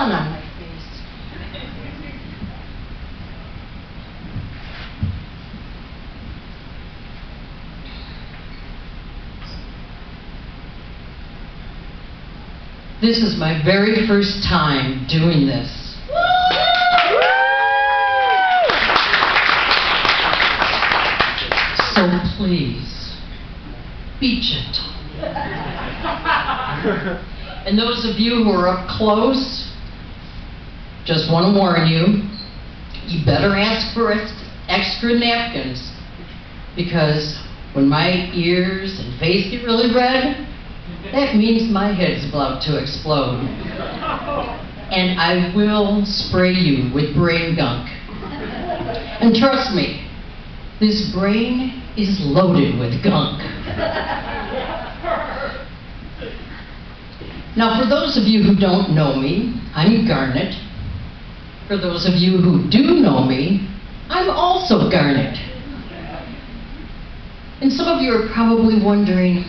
sun on my face. This is my very first time doing this. So please, be gentle. And those of you who are up close, just want to warn you, you better ask for extra napkins, because when my ears and face get really red, that means my head's about to explode. And I will spray you with brain gunk. And trust me, this brain is loaded with gunk. Now, for those of you who don't know me, I'm Garnet. For those of you who do know me, I'm also Garnet. And some of you are probably wondering,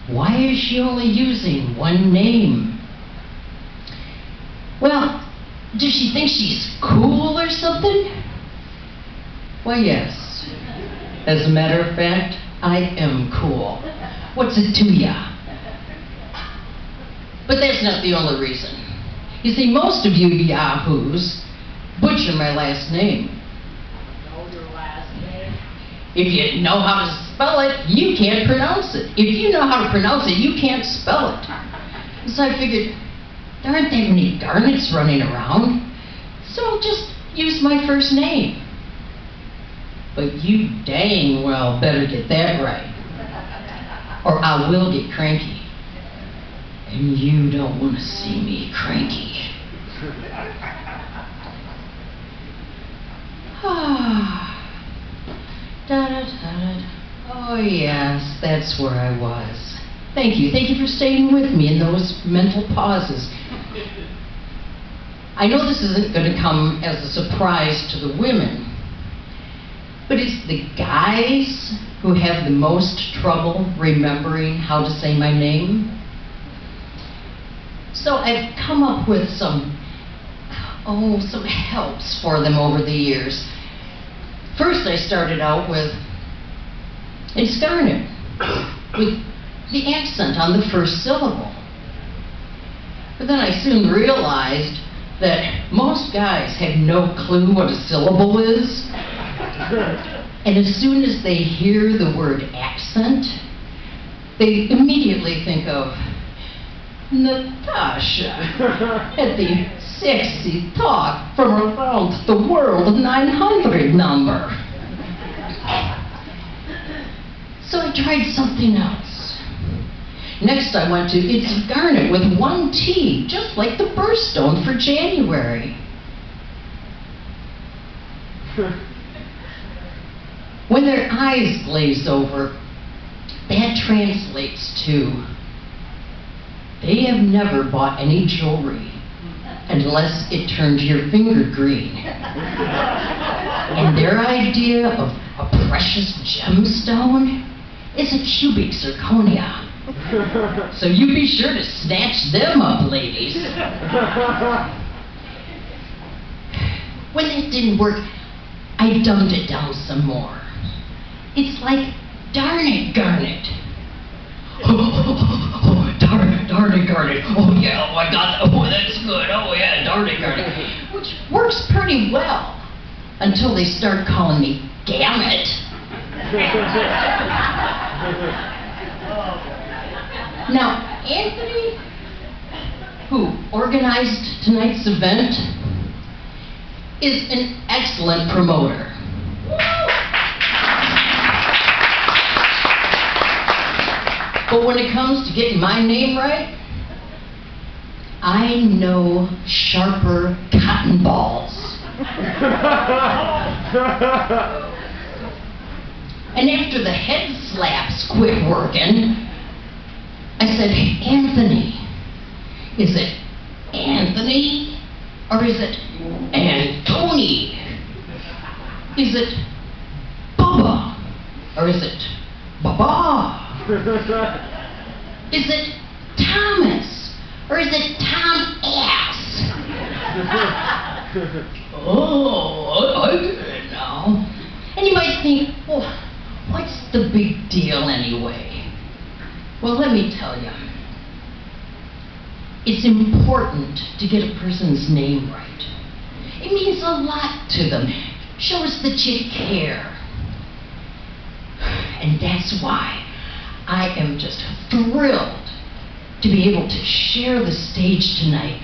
why is she only using one name? Well, does she think she's cool or something? Why, yes. As a matter of fact, I am cool. What's it to ya? But that's not the only reason. You see, most of you yahoos butcher my last name. Know your last name? If you know how to spell it, you can't pronounce it. If you know how to pronounce it, you can't spell it. So I figured, there aren't that many Garnets running around, so I'll just use my first name. But you dang well better get that right, or I will get cranky. And you don't want to see me cranky. Oh yes, that's where I was. Thank you. Thank you for staying with me in those mental pauses. I know this isn't going to come as a surprise to the women, but it's the guys who have the most trouble remembering how to say my name. So I've come up with some helps for them over the years. First I started out with, it's Garnet, with the accent on the first syllable. But then I soon realized that most guys have no clue what a syllable is. And as soon as they hear the word accent, they immediately think of Natasha at the sexy talk from around the world 900 number. So I tried something else. Next I went to It's Garnet with one T, just like the birthstone for January. When their eyes glaze over, that translates to, they have never bought any jewelry unless it turned your finger green. And their idea of a precious gemstone is a cubic zirconia. So you be sure to snatch them up, ladies. When that didn't work, I dumbed it down some more. It's like, darn it, Garnet. Oh, darn it, Garnet. Oh, yeah, oh, I got that. Oh, that's good. Oh, yeah, darn it, Garnet. Which works pretty well until they start calling me Gammet. Now, Anthony, who organized tonight's event, is an excellent promoter. But when it comes to getting my name right, I know sharper cotton balls. And after the head slaps quit working, I said, Anthony, is it Anthony or is it Antony? Is it Bubba or is it Baba? Is it Thomas or is it Tom Ass? Oh, I get it now. And you might think, well, what's the big deal anyway? Well, let me tell you. It's important to get a person's name right. It means a lot to them. Shows that you care. And that's why I am just thrilled to be able to share the stage tonight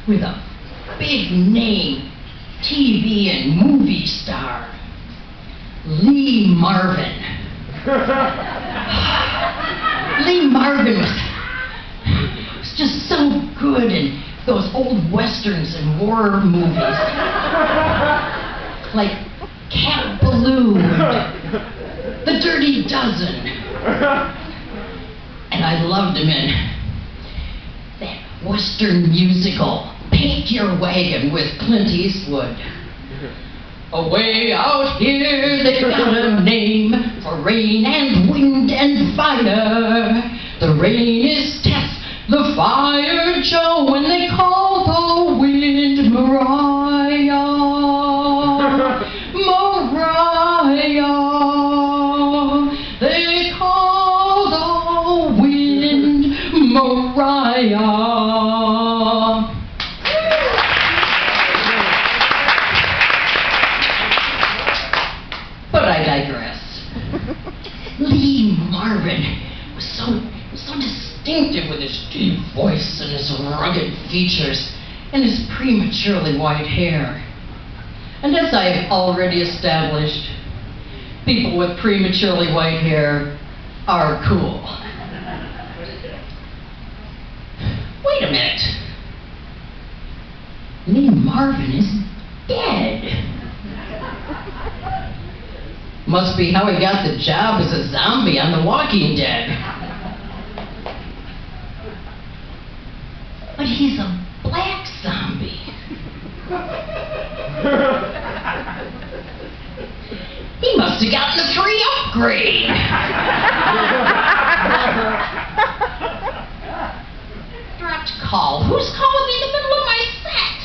with a big name TV and movie star, Lee Marvin. Lee Marvin was just so good in those old westerns and war movies, like Cat Ballou and The Dirty Dozen. And I loved him in that western musical, Paint Your Wagon, with Clint Eastwood. Away out here they got a name for rain and wind and fire. The rain is Tess, the fire Joe, and they call the wind Mariah. Mariah. They call the wind Mariah. But I digress. Lee Marvin was so distinctive with his deep voice and his rugged features and his prematurely white hair. And as I have already established, people with prematurely white hair are cool. Wait a minute. Lee Marvin is dead. Must be how he got the job as a zombie on The Walking Dead. But he's a black zombie. He must have gotten a free upgrade. Dropped call. Who's calling me in the middle of my set?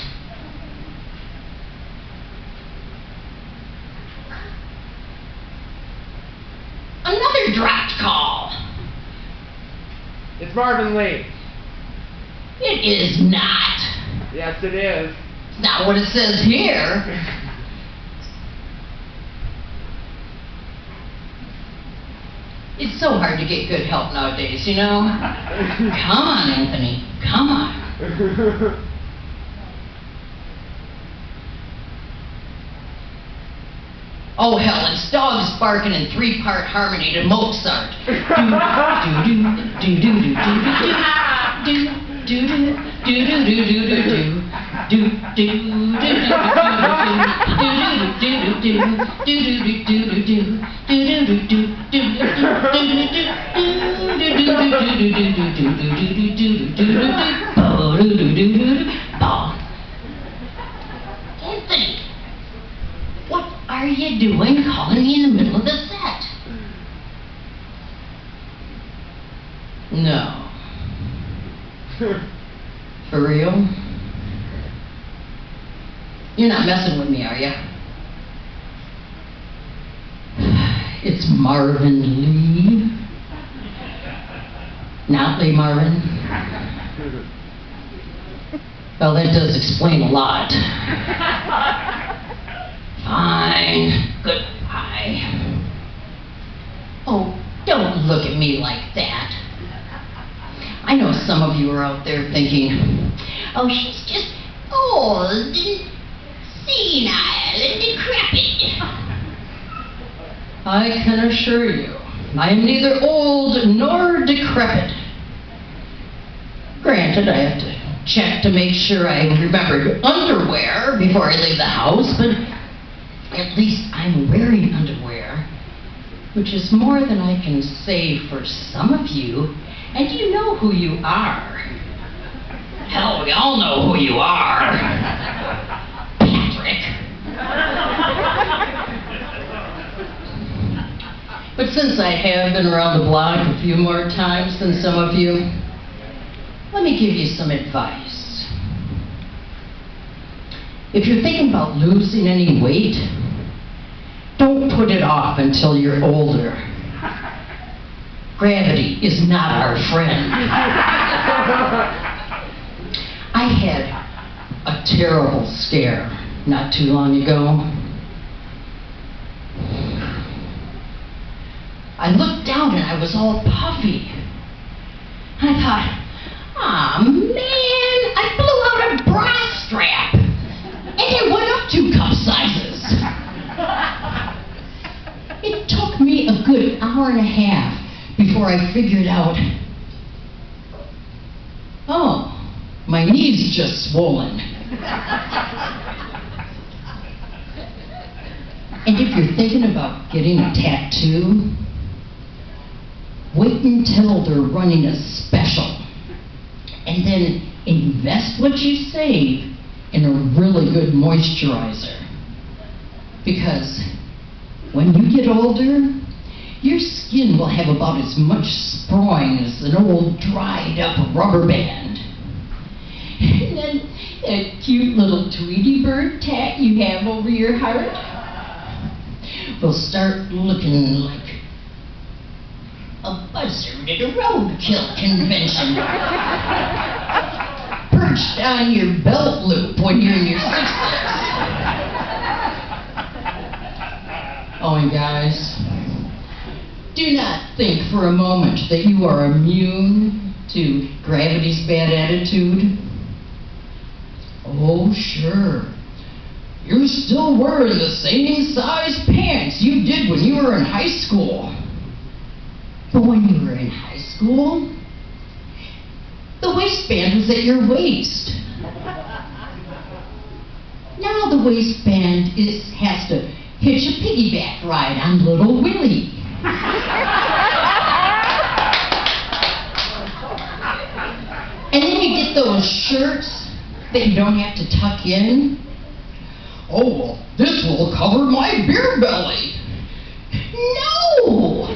Another dropped call. It's Marvin Lee. It is not. Yes, it is. It's not what it says here. It's so hard to get good help nowadays, you know? Come on, Anthony. Come on. Oh, hell, it's dogs barking in three-part harmony to Mozart. Anthony, what are you doing calling me in the middle of the set? No. For real? You're not messing with me, are you? It's Marvin Lee. Not Lee Marvin. Well, that does explain a lot. Fine. Goodbye. Oh, don't look at me like that. I know some of you are out there thinking, oh, she's just old and senile and decrepit. I can assure you, I am neither old nor decrepit. Granted, I have to check to make sure I remembered underwear before I leave the house, but at least I'm wearing underwear, which is more than I can say for some of you, and you know who you are. Hell, we all know who you are. Patrick. But since I have been around the block a few more times than some of you, let me give you some advice. If you're thinking about losing any weight, don't put it off until you're older. Gravity is not our friend. I had a terrible scare not too long ago. I looked down and I was all puffy. I thought, aw man, I blew out a bra strap. And it went up 2 cup sizes. It took me a good hour and a half before I figured out, oh, my knee's just swollen. And if you're thinking about getting a tattoo, wait until they're running a special. And then invest what you save in a really good moisturizer. Because when you get older, your skin will have about as much sproing as an old dried up rubber band. And then that cute little Tweety bird tat you have over your heart will start looking like a buzzard at a roadkill convention. Perched on your belt loop when you're in your 60s. Oh, and guys, do not think for a moment that you are immune to gravity's bad attitude. Oh, sure. You're still wearing the same size pants you did when you were in high school. But when you were in high school, the waistband was at your waist. Now the waistband has to hitch a piggyback ride on Little Willie. And then you get those shirts that you don't have to tuck in. Oh, well, this will cover my beer belly. No!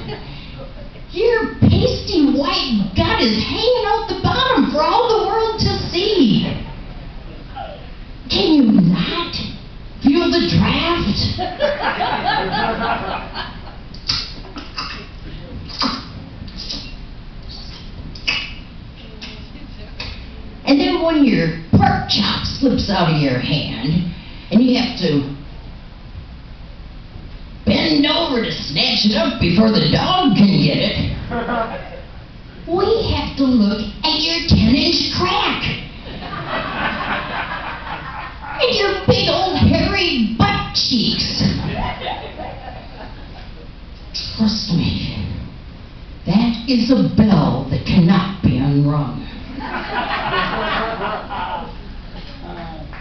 Your pasty white gut is hanging out the bottom for all the world to see. Can you not feel the draft? And then when your pork chop slips out of your hand, and you have to bend over to snatch it up before the dog can get it, we have to look at your 10-inch crack. And your big old hairy butt cheeks. Trust me, that is a bell that cannot be unrung.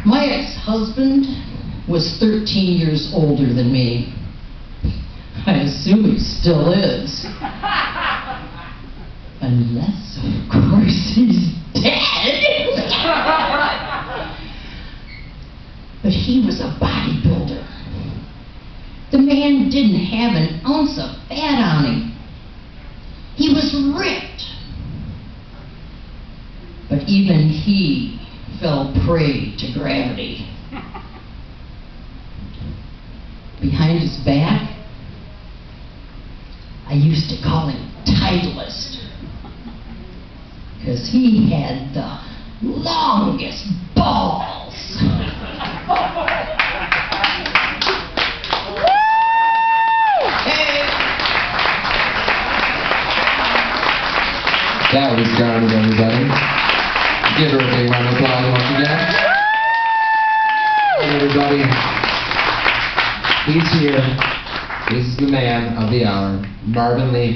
My ex-husband was 13 years older than me. I assume he still is. Unless, of course, he's dead. But he was a bodybuilder. The man didn't have an ounce of fat on him. He was ripped. But even he fell prey to gravity. Behind his back, I used to call him Titleist, because he had the longest balls. That was Garnet, everybody. Give her a big round of applause once again. Everybody, he's here. This is the man of the hour, Marvin Lee.